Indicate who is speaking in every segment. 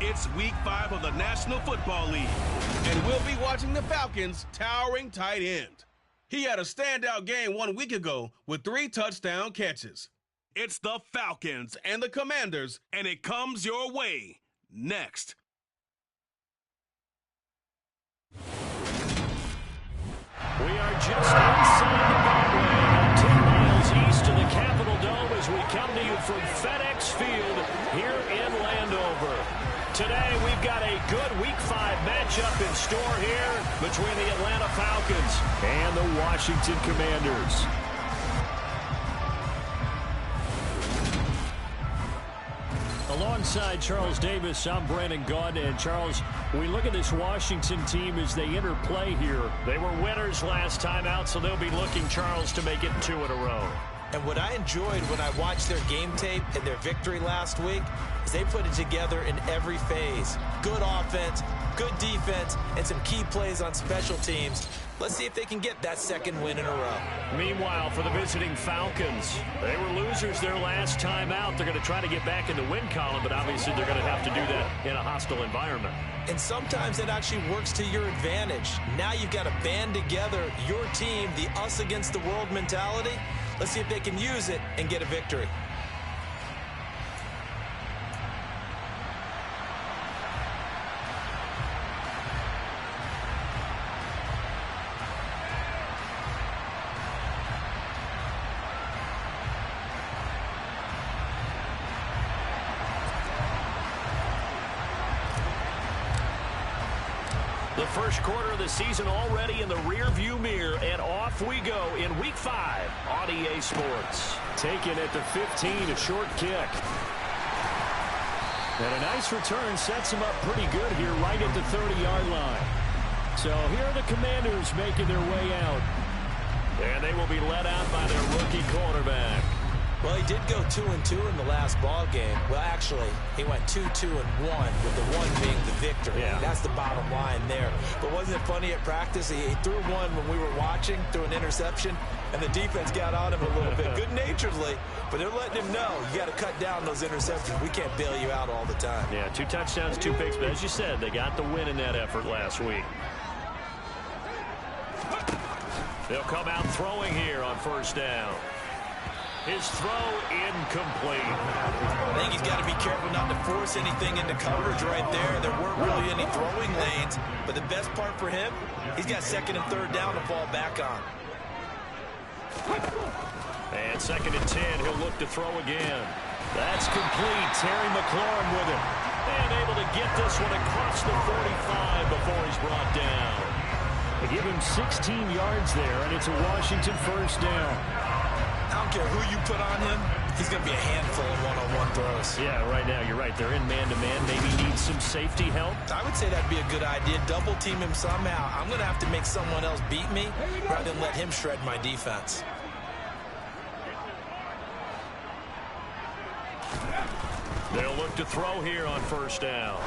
Speaker 1: It's Week 5 of the National Football League, and we'll be watching the Falcons' towering tight end. He had a standout game 1 week ago with 3 touchdown catches. It's the Falcons and the Commanders, and it comes your way next.
Speaker 2: We are just inside the Beltway, 10 miles east of the Capitol Dome as we come to you from FedEx Field here in Landover. Today we've got a good Week 5 matchup in store here between the Atlanta Falcons and the Washington Commanders. Alongside Charles Davis, I'm Brandon Gaudin. And Charles, we look at this Washington team as they interplay here. They were winners last time out, so they'll be looking, Charles, to make it 2 in a row.
Speaker 3: And what I enjoyed when I watched their game tape and their victory last week is they put it together in every phase. Good offense, good defense, and some key plays on special teams. Let's see if they can get that 2nd win in a row.
Speaker 2: Meanwhile, for the visiting Falcons, they were losers their last time out. They're going to try to get back in the win column, but obviously they're going to have to do that in a hostile environment.
Speaker 3: And sometimes it actually works to your advantage. Now you've got to band together your team, the us against the world mentality. Let's see if they can use it and get a victory.
Speaker 2: The first quarter of the season already in the rear-view mirror, and off we go in Week 5 on EA Sports. Taken at the 15, a short kick. And a nice return sets him up pretty good here right at the 30-yard line. So here are the Commanders making their way out. And they will be led out by their rookie quarterback.
Speaker 3: Well, he did go 2-2 in the last ball game. Well, actually, he went 2-2-1, with the 1 being the victory.
Speaker 2: Yeah.
Speaker 3: That's the bottom line there. But wasn't it funny at practice? He threw one when we were watching, threw an interception, and the defense got on him a little bit, good-naturedly. But they're letting him know, you got to cut down those interceptions. We can't bail you out all the time.
Speaker 2: Yeah, 2 touchdowns, 2 picks. But as you said, they got the win in that effort last week. They'll come out throwing here on 1st down. His throw incomplete.
Speaker 3: I think he's got to be careful not to force anything into coverage right there. There weren't really any throwing lanes, but the best part for him, he's got 2nd and 3rd down to fall back on.
Speaker 2: And 2nd and 10, he'll look to throw again. That's complete. Terry McLaurin with it. And able to get this one across the 45 before he's brought down. They give him 16 yards there, and it's a Washington 1st down.
Speaker 3: I don't care who you put on him, he's going to be a handful of one-on-one throws.
Speaker 2: Yeah, right now, you're right. They're in man-to-man. Maybe need some safety help.
Speaker 3: I would say that'd be a good idea. Double team him somehow. I'm going to have to make someone else beat me rather than let him shred my defense.
Speaker 2: They'll look to throw here on 1st down.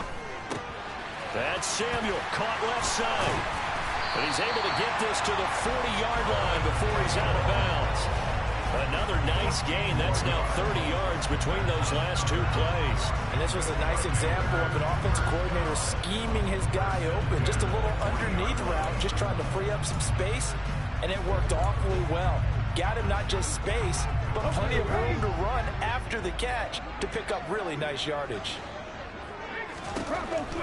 Speaker 2: That's Samuel, caught left side. But he's able to get this to the 40-yard line before he's out of bounds. Another nice gain. That's now 30 yards between those last 2 plays.
Speaker 3: And this was a nice example of an offensive coordinator scheming his guy open. Just a little underneath route, just trying to free up some space, and it worked awfully well. Got him not just space, but plenty of room to run after the catch to pick up really nice yardage.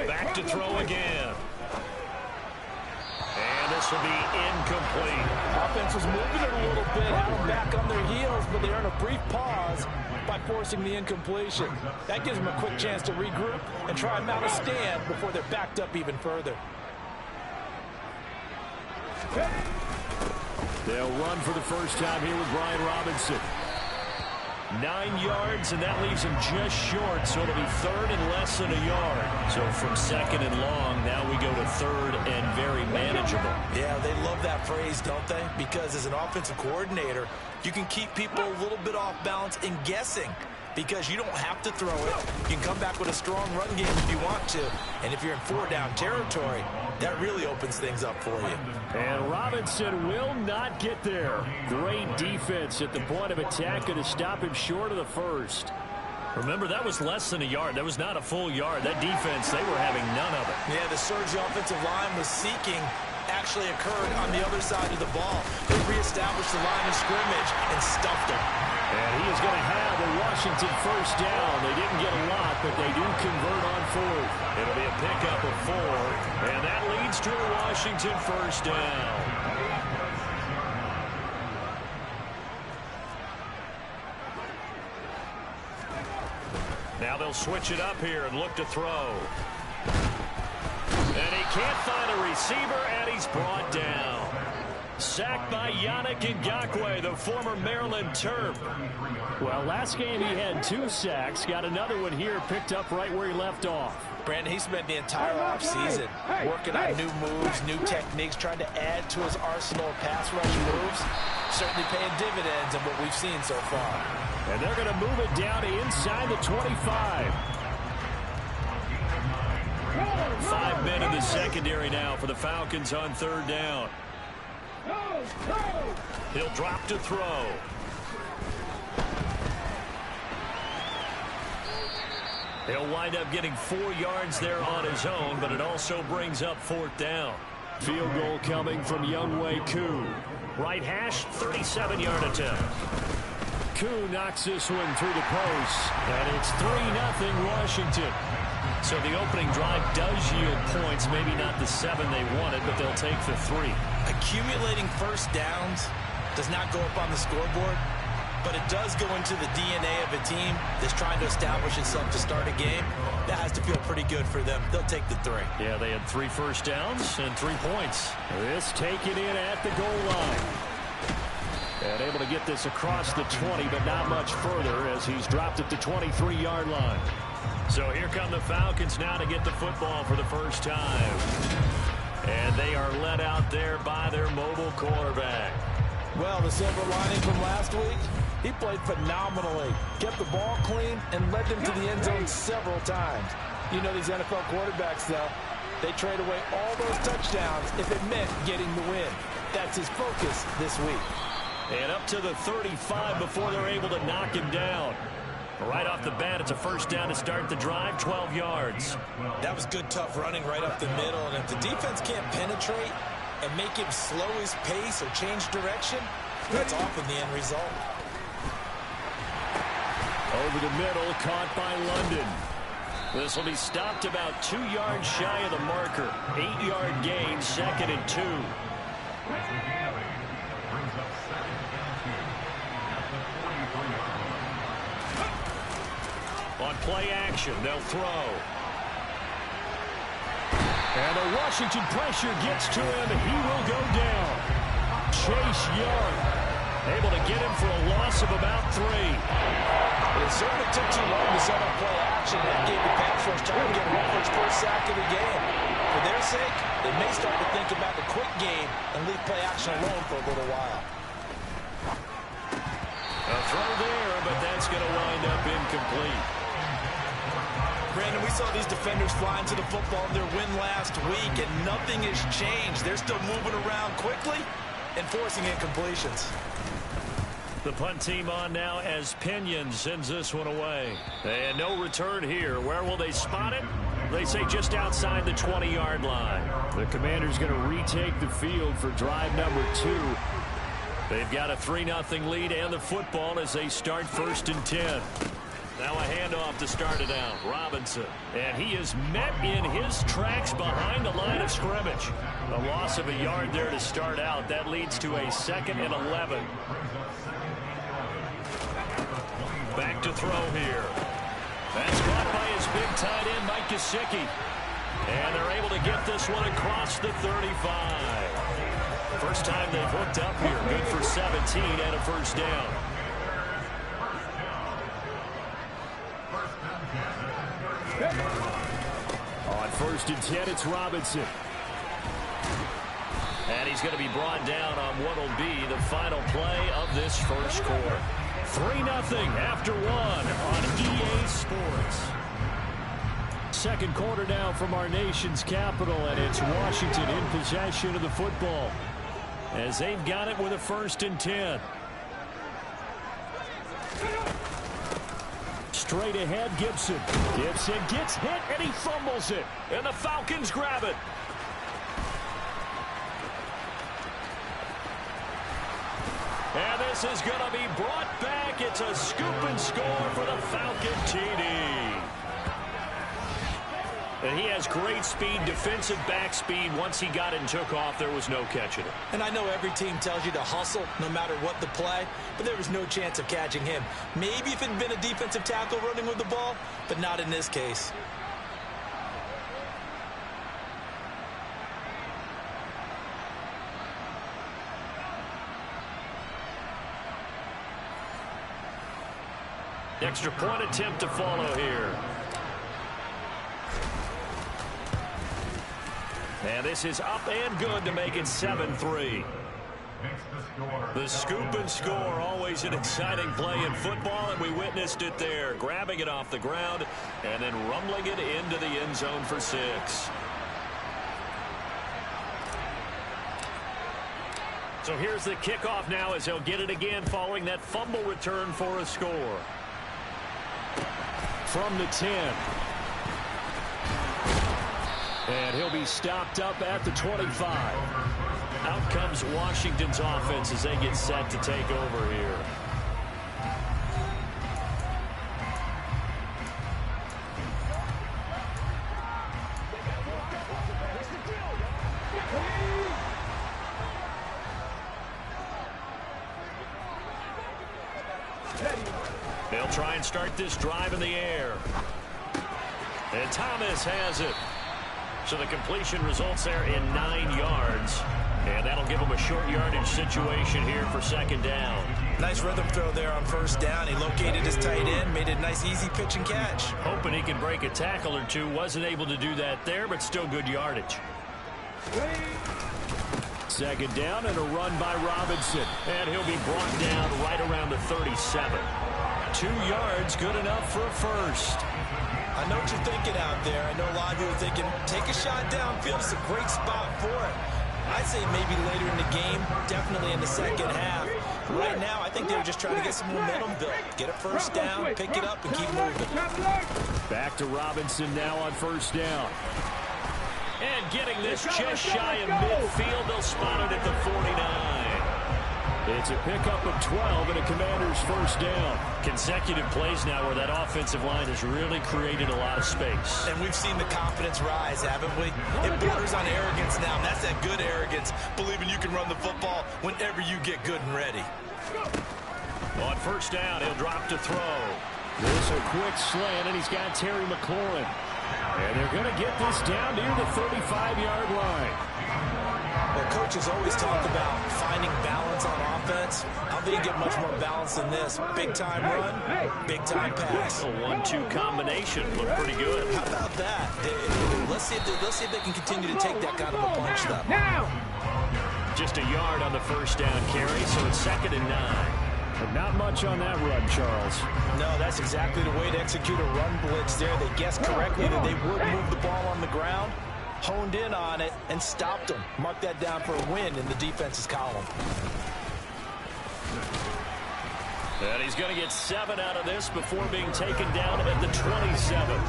Speaker 2: Back to throw again. And this will be incomplete.
Speaker 3: Offense was moving it a little bit, had them back on their heels, but they earn a brief pause by forcing the incompletion. That gives them a quick chance to regroup and try and mount a stand before they're backed up even further.
Speaker 2: They'll run for the 1st time here with Brian Robinson. 9 yards, and that leaves him just short, so it'll be 3rd and less than a yard. So from 2nd and long, now we go to 3rd and very manageable. Yeah,
Speaker 3: they love that phrase, don't they? Because as an offensive coordinator, you can keep people a little bit off balance and guessing. Because you don't have to throw it. You can come back with a strong run game if you want to. And if you're in 4-down territory, that really opens things up for you.
Speaker 2: And Robinson will not get there. Great defense at the point of attack, going to stop him short of the 1st. Remember, that was less than a yard. That was not a full yard. That defense, they were having none of it.
Speaker 3: Yeah, the surge the offensive line was seeking actually occurred on the other side of the ball. They reestablished the line of scrimmage and stuffed them.
Speaker 2: And he is going to have a Washington first down. They didn't get a lot, but they do convert on fourth. It'll be a pickup of 4, and that leads to a Washington first down. Now they'll switch it up here and look to throw. And he can't find a receiver, and he's brought down. Sacked by Yannick Ngakoue, the former Maryland Terp. Well, last game he had 2 sacks. Got another one here, picked up right where he left off.
Speaker 3: Brandon, he spent the entire offseason working on new moves, new techniques, trying to add to his arsenal of pass rush moves. Certainly paying dividends in what we've seen so far.
Speaker 2: And they're going to move it down to inside the 25. 5 men in the secondary now for the Falcons on third down. He'll drop to throw. He'll wind up getting 4 yards there on his own, but it also brings up fourth down. Field goal coming from yr2. Right hash, 37-yard attempt. Koo knocks this one through the post, and it's 3-0 Washington. So the opening drive does yield points, maybe not the 7 they wanted, but they'll take the 3.
Speaker 3: Accumulating first downs does not go up on the scoreboard, but it does go into the DNA of a team that's trying to establish itself to start a game. That has to feel pretty good for them. They'll take the 3.
Speaker 2: Yeah, they had 3 first downs and 3 points. This taken in at the goal line. And able to get this across the 20, but not much further as he's dropped at the 23-yard line. So here come the Falcons now to get the football for the first time. And they are led out there by their mobile quarterback.
Speaker 3: Well, the silver lining from last week, he played phenomenally. Kept the ball clean and led them to the end zone several times. You know these NFL quarterbacks, though. They trade away all those touchdowns if it meant getting the win. That's his focus this week.
Speaker 2: And up to the 35 before they're able to knock him down. Right off the bat, it's a first down to start the drive, 12 yards.
Speaker 3: That was good, tough running right up the middle. And if the defense can't penetrate and make him slow his pace or change direction, that's often the end result.
Speaker 2: Over the middle, caught by London. This will be stopped about 2 yards shy of the marker. 8-yard gain, 2nd and 2. On play action, they'll throw. And the Washington pressure gets to him. He will go down. Chase Young able to get him for a loss of about 3.
Speaker 3: It certainly took too long to set up play action. That gave the pass rush time to get Wolford's first sack of the game. For their sake, they may start to think about the quick game and leave play action alone for a little while.
Speaker 2: A throw there, but that's going to wind up incomplete.
Speaker 3: Brandon, we saw these defenders fly into the football in their win last week, and nothing has changed. They're still moving around quickly and forcing incompletions.
Speaker 2: The punt team on now as Pinion sends this one away. And no return here. Where will they spot it? They say just outside the 20-yard line. The Commanders going to retake the field for drive number 2. They've got a 3-0 lead and the football as they start 1st and 10. Now a handoff to start it out. Robinson. And he is met in his tracks behind the line of scrimmage. A loss of a yard there to start out. That leads to a 2nd and 11. Back to throw here. That's caught by his big tight end, Mike Gesicki. And they're able to get this one across the 35. First time they've hooked up here. Good for 17 and a first down. On 1st and 10, it's Robinson. And he's going to be brought down on what will be the final play of this first quarter. 3-0 after 1 on EA Sports. Second quarter now from our nation's capital, and it's Washington in possession of the football as they've got it with a 1st and 10. straight ahead, Gibson. Gibson gets hit, and he fumbles it. And the Falcons grab it. And this is going to be brought back. It's a scoop and score for the Falcon TD. And he has great speed, defensive back speed. Once he got it and took off, there was no catching it.
Speaker 3: And I know every team tells you to hustle no matter what the play, but there was no chance of catching him. Maybe if it had been a defensive tackle running with the ball, but not in this case.
Speaker 2: Extra point attempt to follow here. And this is up and good to make it 7-3. The scoop and score, always an exciting play in football, and we witnessed it there. Grabbing it off the ground and then rumbling it into the end zone for 6. So here's the kickoff now as he'll get it again following that fumble return for a score. From the 10. And he'll be stopped up at the 25. Out comes Washington's offense as they get set to take over here. They'll try and start this drive in the air. And Thomas has it. So the completion results there in 9 yards. And that'll give him a short yardage situation here for 2nd down.
Speaker 3: Nice rhythm throw there on 1st down. He located his tight end, made it a nice easy pitch and catch.
Speaker 2: Hoping he can break a tackle or two. Wasn't able to do that there, but still good yardage. 2nd down and a run by Robinson. And he'll be brought down right around the 37. 2 yards, good enough for a first.
Speaker 3: I know what you're thinking out there. I know a lot of you are thinking, take a shot downfield. It's a great spot for it. I'd say maybe later in the game, definitely in the 2nd half. Right now, I think they were just trying to get some momentum built. Get a 1st down, pick it up, and keep moving.
Speaker 2: Back to Robinson now on 1st down. And getting this just shy of midfield, they'll spot it at the 49. It's a pickup of 12 and a Commander's 1st down. Consecutive plays now where that offensive line has really created a lot of space.
Speaker 3: And we've seen the confidence rise, haven't we? It borders on arrogance now, and that's that good arrogance, believing you can run the football whenever you get good and ready.
Speaker 2: On 1st down, he'll drop to throw. There's a quick slant, and he's got Terry McLaurin. And they're going to get this down near the 35-yard line.
Speaker 3: Well, coaches always talk about finding balance on offense. I don't think you get much more balance than this. Big-time run, big-time pass.
Speaker 2: A 1-2 combination looked pretty good.
Speaker 3: How about that? Let's see if they can continue to take that kind of a punch, though.
Speaker 2: Just a yard on the 1st down carry, so it's 2nd and 9. But not much on that run, Charles.
Speaker 3: No, that's exactly the way to execute a run blitz there. They guessed correctly that they would move the ball on the ground, honed in on it, and stopped them. Mark that down for a win in the defense's column.
Speaker 2: And he's going to get 7 out of this before being taken down at the 27.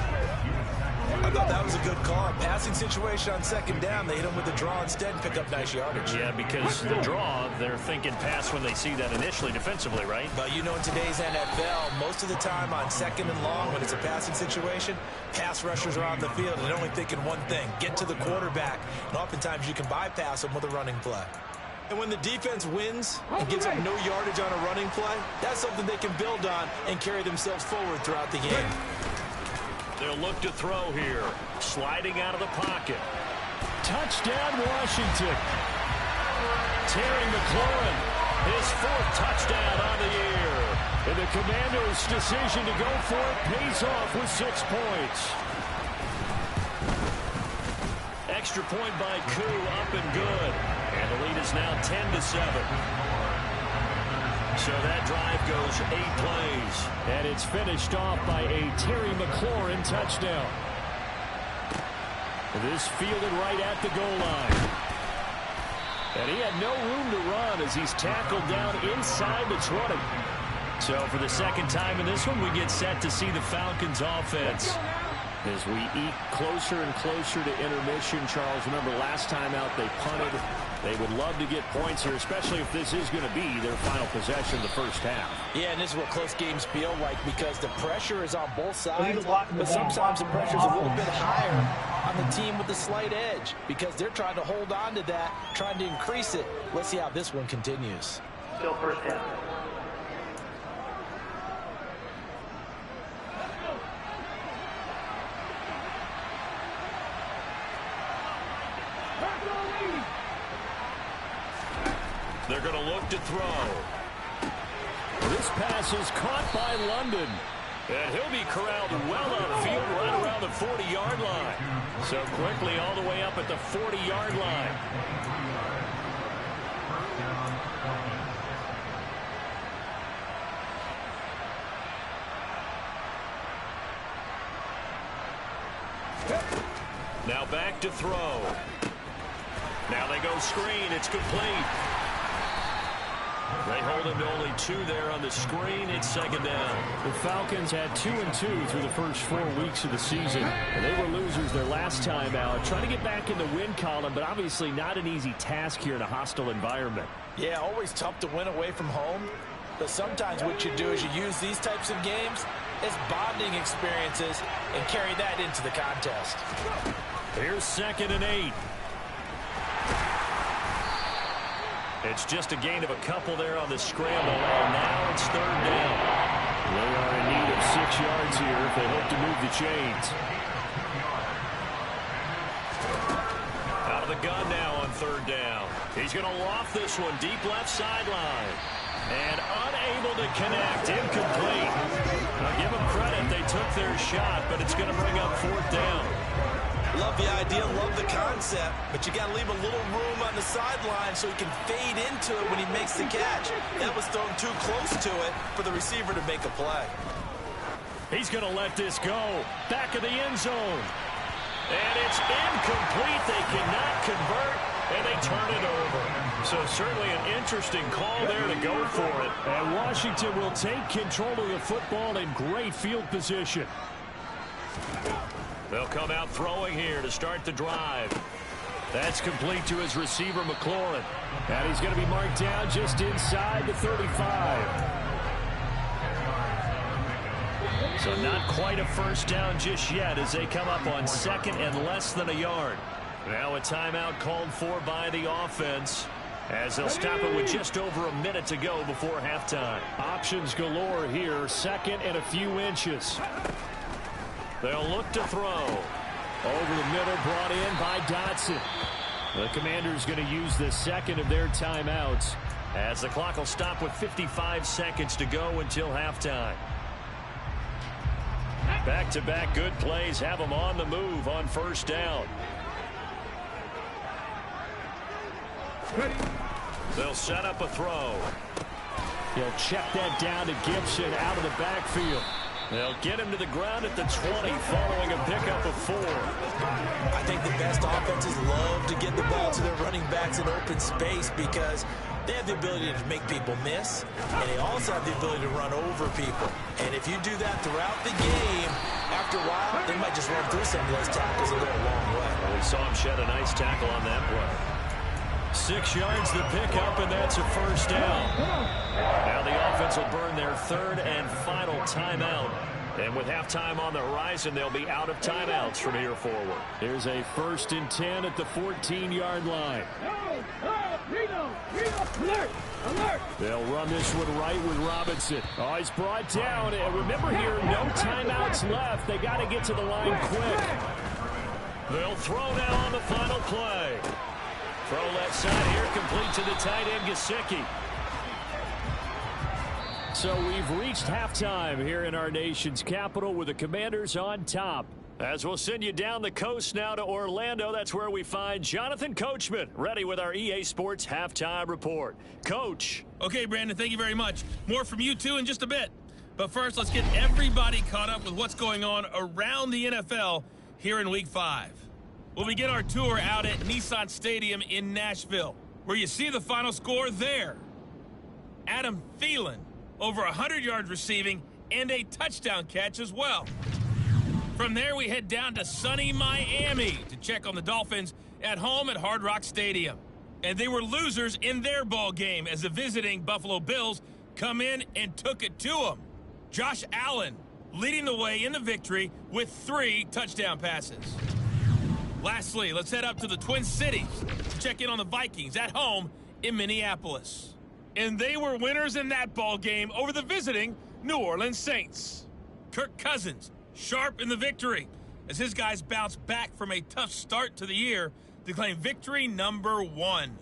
Speaker 3: I thought that was a good call. Passing situation on 2nd down. They hit him with the draw instead and pick up nice yardage.
Speaker 2: Yeah, because the draw, they're thinking pass when they see that initially defensively, right?
Speaker 3: But you know, in today's NFL, most of the time on 2nd and long, when it's a passing situation, pass rushers are on the field and they're only thinking one thing, get to the quarterback. And oftentimes you can bypass them with a running play. And when the defense wins and gives up no yardage on a running play, that's something they can build on and carry themselves forward throughout the game.
Speaker 2: They'll look to throw here. Sliding out of the pocket. Touchdown, Washington. Terry McLaurin, his 4th touchdown on the year. And the Commandos' decision to go for it pays off with 6 points. Extra point by Koo, up and good. And the lead is now 10-7. So that drive goes 8 plays. And it's finished off by a Terry McLaurin touchdown. This fielded right at the goal line. And he had no room to run as he's tackled down inside the 20. So for the second time in this one, we get set to see the Falcons offense. As we eat closer and closer to intermission, Charles, remember last time out they punted. They would love to get points here, especially if this is going to be their final possession of the first half.
Speaker 3: Yeah, and this is what close games feel like because the pressure is on both sides, but sometimes the pressure is a little bit higher on the team with the slight edge because they're trying to hold on to that, trying to increase it. Let's see how this one continues.
Speaker 4: Still first half.
Speaker 2: They're going to look to throw. This pass is caught by London. And he'll be corralled well upfield right around the 40-yard line. So quickly all the way up at the 40-yard line. Now back to throw. Now they go screen. It's complete. They hold him to only 2 there on the screen. It's second down.
Speaker 5: The Falcons had 2-2 through the first 4 weeks of the season. And they were losers their last time out. Trying to get back in the win column, but obviously not an easy task here in a hostile environment.
Speaker 3: Yeah, always tough to win away from home. But sometimes what you do is you use these types of games as bonding experiences and carry that into the contest.
Speaker 2: Here's 2nd and 8. It's just a gain of a couple there on the scramble, and now it's 3rd down.
Speaker 5: They are in need of 6 yards here if they hope to move the chains.
Speaker 2: Out of the gun now on 3rd down. He's going to loft this one deep left sideline. And unable to connect, incomplete. Now give them credit, they took their shot, but it's going to bring up 4th down.
Speaker 3: Love the idea, love the concept, but you got to leave a little room on the sideline so he can fade into it when he makes the catch. That was thrown too close to it for the receiver to make a play.
Speaker 2: He's going to let this go. Back of the end zone. And it's incomplete. They cannot convert, and they turn it over. So certainly an interesting call there to go for it.
Speaker 5: And Washington will take control of the football in great field position.
Speaker 2: They'll come out throwing here to start the drive. That's complete to his receiver, McLaurin.
Speaker 5: And he's going to be marked down just inside the 35.
Speaker 2: So not quite a first down just yet as they come up on 2nd and less than a yard. Now a timeout called for by the offense as they'll stop it with just over a minute to go before halftime.
Speaker 5: Options galore here, 2nd and a few inches.
Speaker 2: They'll look to throw.
Speaker 5: Over the middle, brought in by Dotson. The Commanders going to use the 2nd of their timeouts
Speaker 2: as the clock will stop with 55 seconds to go until halftime. Back-to-back good plays have them on the move on 1st down. They'll set up a throw.
Speaker 5: He'll check that down to Gibson out of the backfield.
Speaker 2: They'll get him to the ground at the 20 following a pickup of 4.
Speaker 3: I think the best offenses love to get the ball to their running backs in open space because they have the ability to make people miss, and they also have the ability to run over people. And if you do that throughout the game, after a while, they might just run through some of those tackles and go a long way.
Speaker 2: Well, we saw him shed a nice tackle on that play. 6 yards the pickup, and that's a 1st down. Now the offense will burn their 3rd and final timeout. And with halftime on the horizon, they'll be out of timeouts from here forward.
Speaker 5: Here's a 1st and 10 at the 14-yard line. They'll run this one right with Robinson. Oh, he's brought down. And remember here, no timeouts left. They got to get to the line quick.
Speaker 2: They'll throw now on the final play. Throw left side here, complete to the tight end, Gesicki.
Speaker 5: So we've reached halftime here in our nation's capital with the Commanders on top.
Speaker 2: As we'll send you down the coast now to Orlando, that's where we find Jonathan Coachman, ready with our EA Sports Halftime Report. Coach.
Speaker 1: Okay, Brandon, thank you very much. More from you two in just a bit. But first, let's get everybody caught up with what's going on around the NFL here in Week 5. We'll begin our tour out at Nissan Stadium in Nashville, where you see the final score there. Adam Thielen
Speaker 4: over 100 yards receiving, and a touchdown catch as well. From there, we head down to sunny Miami to check on the Dolphins at home at Hard Rock Stadium. And they were losers in their ball game as the visiting Buffalo Bills come in and took it to them. Josh Allen leading the way in the victory with 3 touchdown passes. Lastly, let's head up to the Twin Cities to check in on the Vikings at home in Minneapolis. And they were winners in that ball game over the visiting New Orleans Saints. Kirk Cousins sharp in the victory as his guys bounce back from a tough start to the year to claim victory number 1.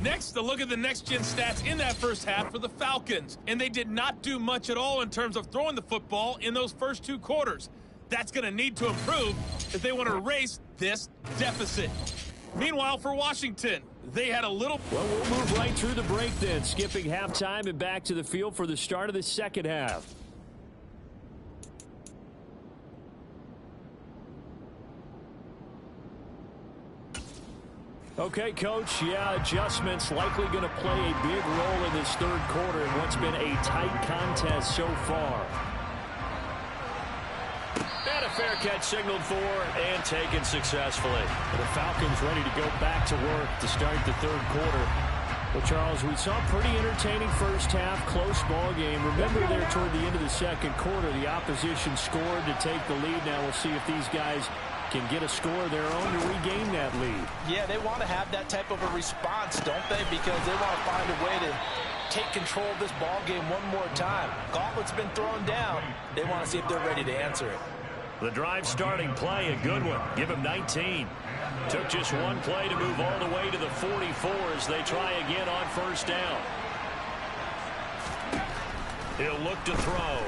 Speaker 4: Next, a look at the next-gen stats in that first half for the Falcons. And they did not do much at all in terms of throwing the football in those first 2 quarters. That's going to need to improve if they want to erase this deficit. Meanwhile, for Washington, they had a little...
Speaker 5: Well, we'll move right through the break then, skipping halftime and back to the field for the start of the second half. Okay, Coach, yeah, adjustments likely going to play a big role in this third quarter in what's been a tight contest so far.
Speaker 2: And a fair catch signaled for and taken successfully.
Speaker 5: The Falcons ready to go back to work to start the third quarter. Well, Charles, we saw a pretty entertaining first half, close ball game. Remember there toward the end of the second quarter, the opposition scored to take the lead. Now we'll see if these guys can get a score of their own to regain that lead.
Speaker 3: Yeah, they want to have that type of a response, don't they? Because they want to find a way to take control of this ball game one more time. Gauntlet's been thrown down. They want to see if they're ready to answer it.
Speaker 2: The drive starting play, a good one. Give him 19. Took just one play to move all the way to the 44 as they try again on first down. He'll look to throw.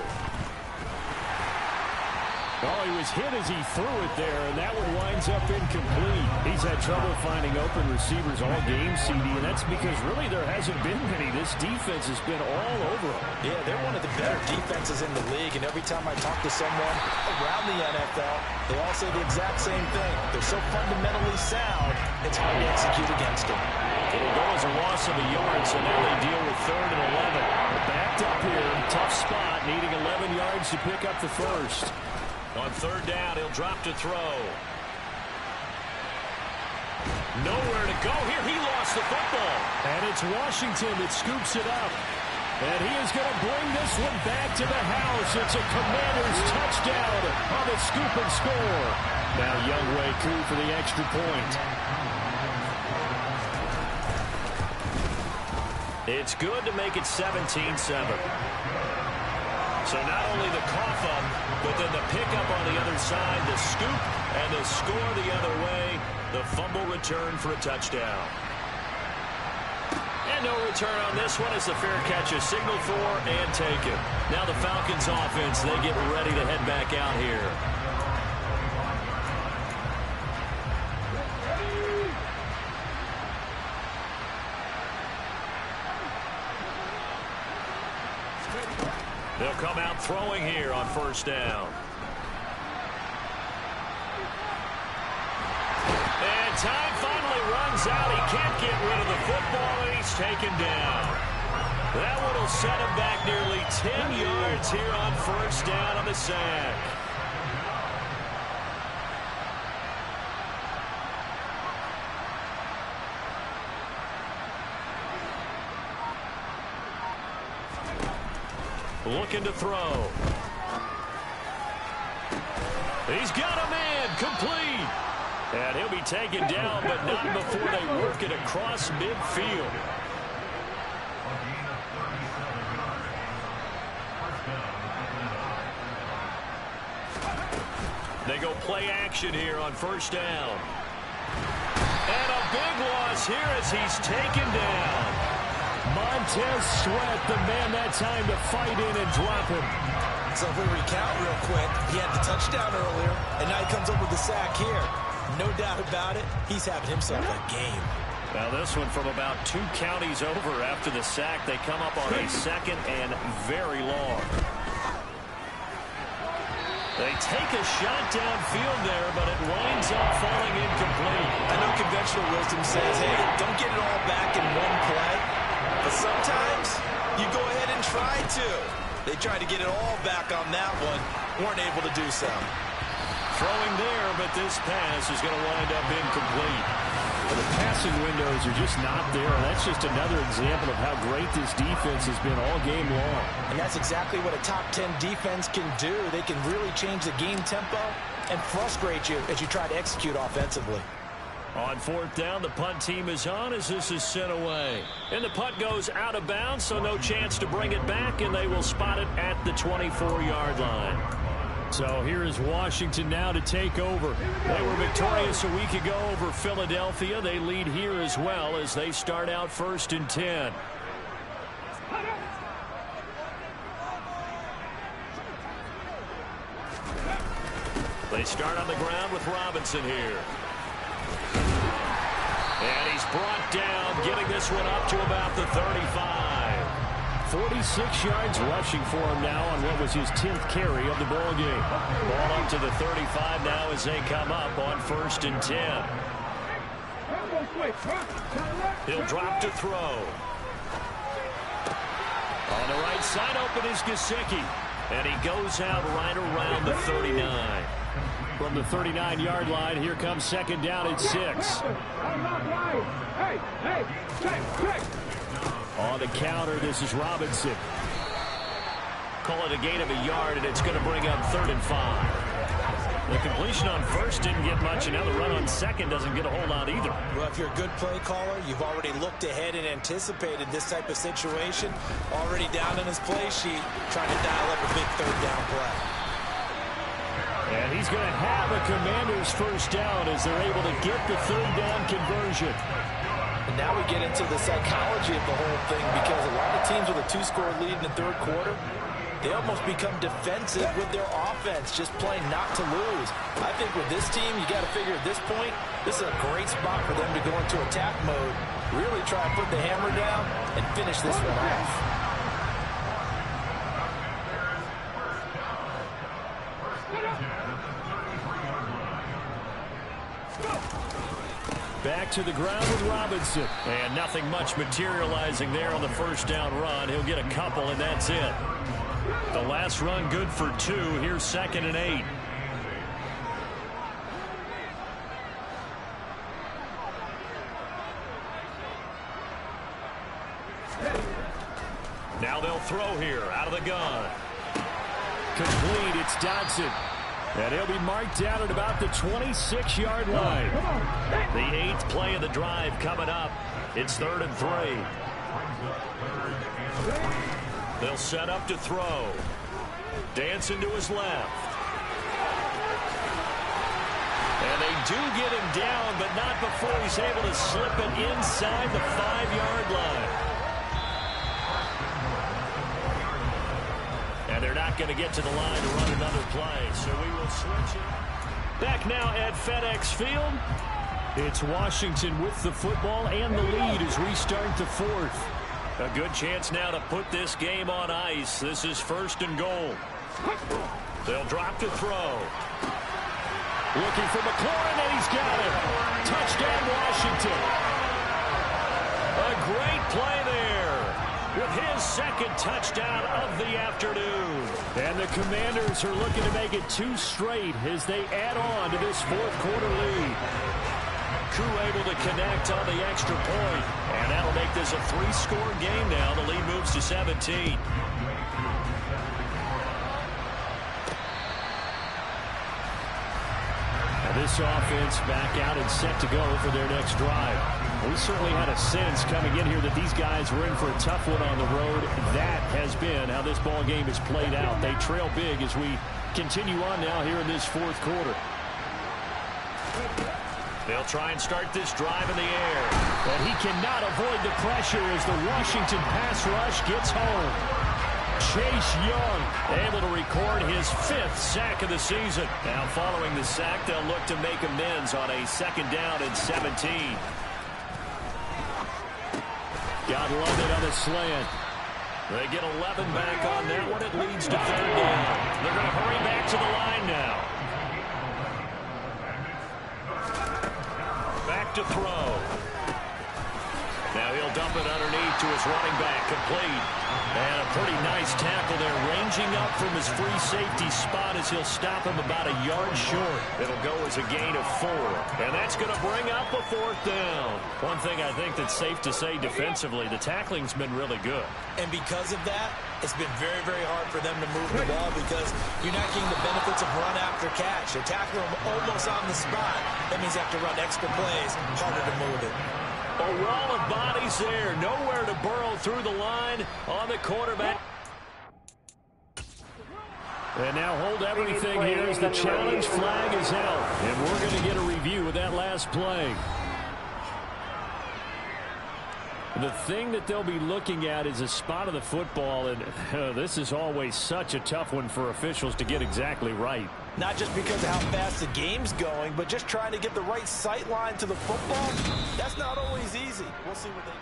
Speaker 5: Oh, he was hit as he threw it there, and that one winds up incomplete. He's had trouble finding open receivers all game, CD, and that's because really there hasn't been many. This defense has been all over him.
Speaker 3: Yeah, they're one of the better defenses in the league, and every time I talk to someone around the NFL, they all say the exact same thing. They're so fundamentally sound, it's hard to execute against them.
Speaker 2: It'll go as a loss of a yard, so now they deal with 3rd and 11.
Speaker 5: Backed up here, tough spot, needing 11 yards to pick up the first.
Speaker 2: On 3rd down, he'll drop to throw. Nowhere to go here. He lost the football.
Speaker 5: And it's Washington that scoops it up. And he is going to bring this one back to the house. It's a Commanders touchdown on the scoop and score. Now wk3 for the extra point.
Speaker 2: It's good to make it 17-7. So not only the cough up, but then the pickup on the other side, the scoop, and the score the other way, the fumble return for a touchdown. And no return on this one as the fair catch is signaled for and taken. Now the Falcons offense, they get ready to head back out here. They'll come out throwing here on first down. And time finally runs out. He can't get rid of the football, and he's taken down. That one will set him back nearly 10 yards here on first down on the sack. Looking to throw. He's got a man, complete. And he'll be taken down, but not before they work it across midfield. They go play action here on first down. And a big loss here as he's taken down.
Speaker 5: Montez Sweat, the man that time to fight in and drop him.
Speaker 3: So if we recount real quick, he had the touchdown earlier, and now he comes up with the sack here. No doubt about it, he's having himself a game.
Speaker 2: Now this one from about 2 counties over after the sack. They come up on a 2nd and very long. They take a shot downfield there, but it winds up falling incomplete.
Speaker 3: I know conventional wisdom says, hey, don't get it all back in one play. But sometimes you go ahead and try to. They tried to get it all back on that one. Weren't able to do so.
Speaker 2: Throwing there, but this pass is going to wind up incomplete.
Speaker 5: Well, the passing windows are just not there. That's just another example of how great this defense has been all game long.
Speaker 3: And that's exactly what a top 10 defense can do. They can really change the game tempo and frustrate you as you try to execute offensively.
Speaker 2: On fourth down, the punt team is on as this is sent away. And the punt goes out of bounds, so no chance to bring it back, and they will spot it at the 24-yard line.
Speaker 5: So here is Washington now to take over.
Speaker 2: They were victorious a week ago over Philadelphia. They lead here as well as they start out 1st and 10. They start on the ground with Robinson here. And he's brought down, getting this one up to about the 35.
Speaker 5: 46 yards rushing for him now on what was his 10th carry of the ball game.
Speaker 2: Ball up to the 35 now as they come up on 1st and 10. He'll drop to throw. On the right side, open is Gesicki. And he goes out right around the 39.
Speaker 5: From the 39-yard line, here comes 2nd down at 6. On the counter, this is Robinson.
Speaker 2: Call it a gain of a yard, and it's going to bring up 3rd and 5. The completion on 1st didn't get much, and now the run on 2nd doesn't get a whole lot either.
Speaker 3: Well, if you're a good play caller, you've already looked ahead and anticipated this type of situation. Already down in his play sheet, trying to dial up a big 3rd down play.
Speaker 5: And he's going to have a Commanders 1st down as they're able to get the 3rd down conversion.
Speaker 3: And now we get into the psychology of the whole thing, because a lot of teams with a 2-score lead in the 3rd quarter, they almost become defensive with their offense, just playing not to lose. I think with this team, you got to figure at this point, this is a great spot for them to go into attack mode, really try and put the hammer down and finish this one off.
Speaker 5: Back to the ground with Robinson.
Speaker 2: And nothing much materializing there on the 1st down run. He'll get a couple, and that's it. The last run good for 2. Here's 2nd and 8. Now they'll throw here out of the gun.
Speaker 5: Complete. It's Dodson. And he'll be marked down at about the 26-yard line.
Speaker 2: The 8th play of the drive coming up. It's 3rd and 3. They'll set up to throw. Dancing to his left. And they do get him down, but not before he's able to slip it inside the 5-yard line. And they're not going to get to the line to run another play, so we will switch it. Back now at FedEx Field.
Speaker 5: It's Washington with the football and the lead as we start the 4th.
Speaker 2: A good chance now to put this game on ice. This is 1st and goal. They'll drop to throw.
Speaker 5: Looking for McLaurin, and he's got it. Touchdown, Washington.
Speaker 2: A great play there with his 2nd touchdown of the afternoon.
Speaker 5: And the Commanders are looking to make it 2 straight as they add on to this 4th quarter lead.
Speaker 2: Crew able to connect on the extra point, and that'll make this a 3-score game now. The lead moves to 17.
Speaker 5: This offense back out and set to go for their next drive. We certainly had a sense coming in here that these guys were in for a tough one on the road. That has been how this ball game is played out. They trail big as we continue on now here in this 4th quarter.
Speaker 2: They'll try and start this drive in the air.
Speaker 5: But he cannot avoid the pressure as the Washington pass rush gets home. Chase Young
Speaker 2: able to record his 5th sack of the season. Now following the sack, they'll look to make amends on a 2nd down and 17.
Speaker 5: God love it on the slant.
Speaker 2: They get 11 back on that one. It leads to 3rd down. They're going to hurry back to the line now. Back to throw. Now he'll dump it underneath to his running back, complete. And a pretty nice tackle there, ranging up from his free safety spot as he'll stop him about a yard short. It'll go as a gain of 4. And that's going to bring up a 4th down. One thing I think that's safe to say defensively, the tackling's been really good.
Speaker 3: And because of that, it's been very, very hard for them to move the ball because you're not getting the benefits of run after catch. They're tackling them almost on the spot. That means they have to run extra plays, harder to move it.
Speaker 2: A wall of bodies there. Nowhere to burrow through the line on the quarterback. And now hold everything here as the challenge flag is out. And we're going to get a review of that last play. The thing that they'll be looking at is a spot of the football, and this is always such a tough one for officials to get exactly right.
Speaker 3: Not just because of how fast the game's going, but just trying to get the right sight line to the football. That's not always easy. We'll see what they...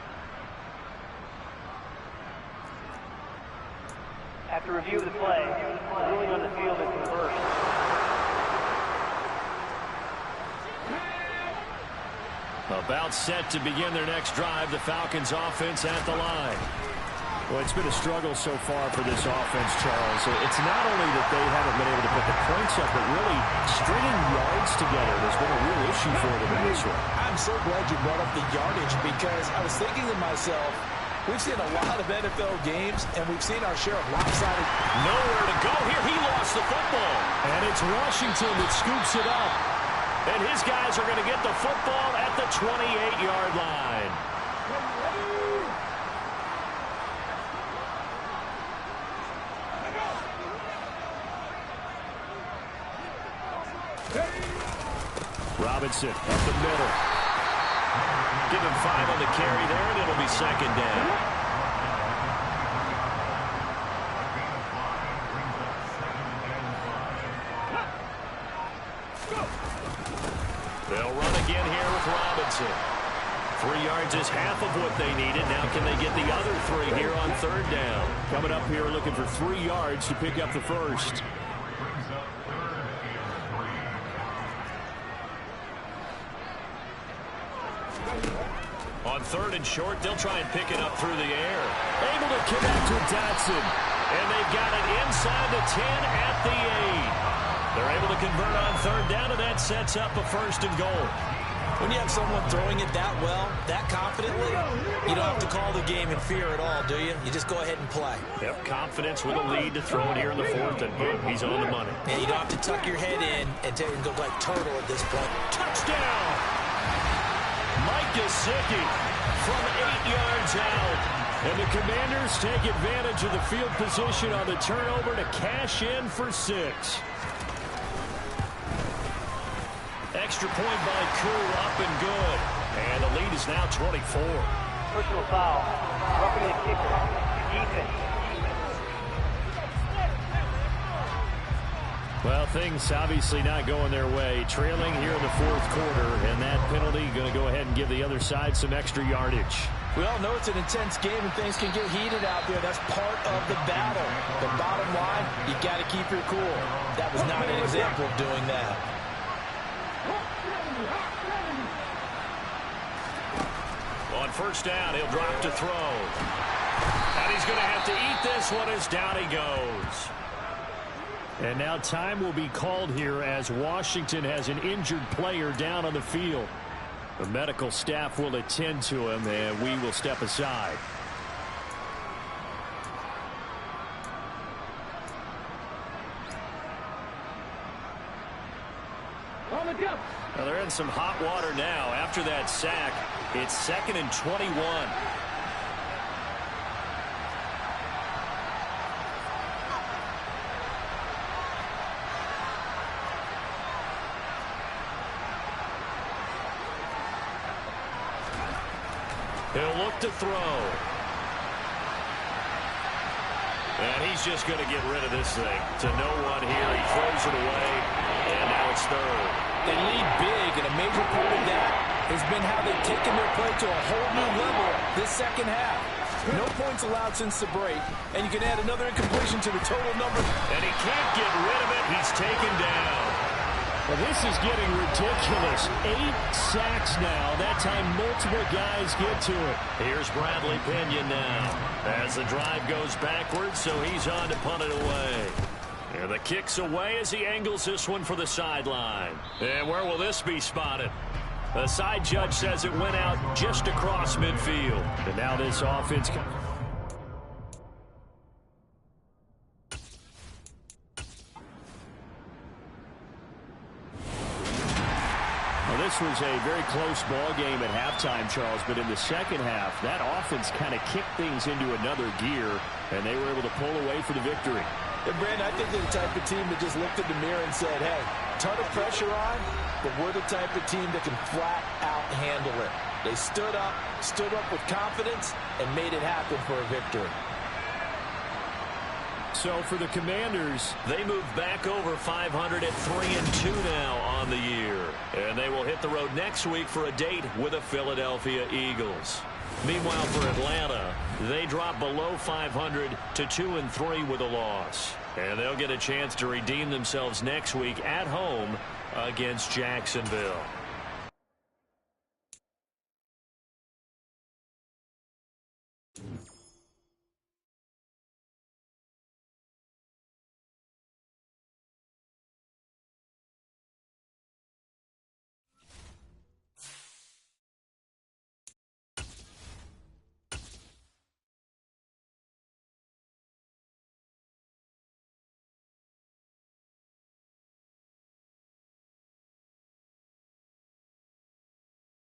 Speaker 6: After review of the play, the ruling on the field is reversed.
Speaker 2: About set to begin their next drive, the Falcons offense at the line.
Speaker 5: Well, it's been a struggle so far for this offense, Charles. It's not only that they haven't been able to put the points up, but really stringing yards together has been a real issue for them in this one.
Speaker 3: I'm so glad you brought up the yardage because I was thinking to myself, we've seen a lot of NFL games, and we've seen our share of lopsided.
Speaker 2: Nowhere to go here. He lost the football.
Speaker 5: And it's Washington that scoops it up.
Speaker 2: And his guys are going to get the football at the 28-yard line.
Speaker 5: Robinson up the middle.
Speaker 2: Give him 5 on the carry there, and it'll be 2nd down. They'll run again here with Robinson. 3 yards is half of what they needed. Now can they get the other 3 here on 3rd down?
Speaker 5: Coming up here looking for 3 yards to pick up the first.
Speaker 2: On 3rd and short, they'll try and pick it up through the air.
Speaker 5: Able to connect with Dotson.
Speaker 2: And they've got it inside the 10 at the 8. They're able to convert on 3rd down, and that sets up a 1st and goal.
Speaker 3: When you have someone throwing it that well, that confidently, you don't have to call the game in fear at all, do you? You just go ahead and play.
Speaker 2: Yep, confidence with a lead to throw it here in the 4th, and boom, he's on the money.
Speaker 3: And you don't have to tuck your head in and go like turtle at this point.
Speaker 2: Touchdown! Mike Gesicki from 8 yards out.
Speaker 5: And the Commanders take advantage of the field position on the turnover to cash in for 6.
Speaker 2: Extra point by Koo, up and good. And the lead is now 24.
Speaker 6: Personal foul. Roughing the kicker. Defense.
Speaker 5: Well, things obviously not going their way. Trailing here in the 4th quarter, and that penalty going to go ahead and give the other side some extra yardage.
Speaker 3: We all know it's an intense game and things can get heated out there. That's part of the battle. The bottom line, you got to keep your cool. That was not an example of doing that.
Speaker 2: On 1st down, he'll drop to throw. And he's going to have to eat this one as down he goes.
Speaker 5: And now time will be called here as Washington has an injured player down on the field. The medical staff will attend to him, and we will step aside.
Speaker 2: Well, they're in some hot water now. After that sack, it's 2nd and 21. He'll look to throw. And he's just going to get rid of this thing. To no one here. He throws it away. And now it's 3rd.
Speaker 3: They lead big, and a major part of that has been how they've taken their play to a whole new level this 2nd half. No points allowed since the break, and you can add another incompletion to the total number.
Speaker 2: And he can't get rid of it. He's taken down.
Speaker 5: Well, this is getting ridiculous. 8 sacks now. That time multiple guys get to it.
Speaker 2: Here's Bradley Pinion now as the drive goes backwards, so he's on to punt it away. And the kick's away as he angles this one for the sideline. And where will this be spotted? The side judge says it went out just across midfield.
Speaker 5: And now this offense... This was a very close ball game at halftime, Charles, but in the second half, that offense kind of kicked things into another gear, and they were able to pull away for the victory.
Speaker 3: And Brandon, I think they're the type of team that just looked in the mirror and said, hey, ton of pressure on, but we're the type of team that can flat out handle it. They stood up with confidence, and made it happen for a victory.
Speaker 5: So for the Commanders,
Speaker 2: they move back over 500 at 3-2 now on the year. And they will hit the road next week for a date with the Philadelphia Eagles. Meanwhile, for Atlanta, they drop below 500 to 2-3 with a loss. And they'll get a chance to redeem themselves next week at home against Jacksonville.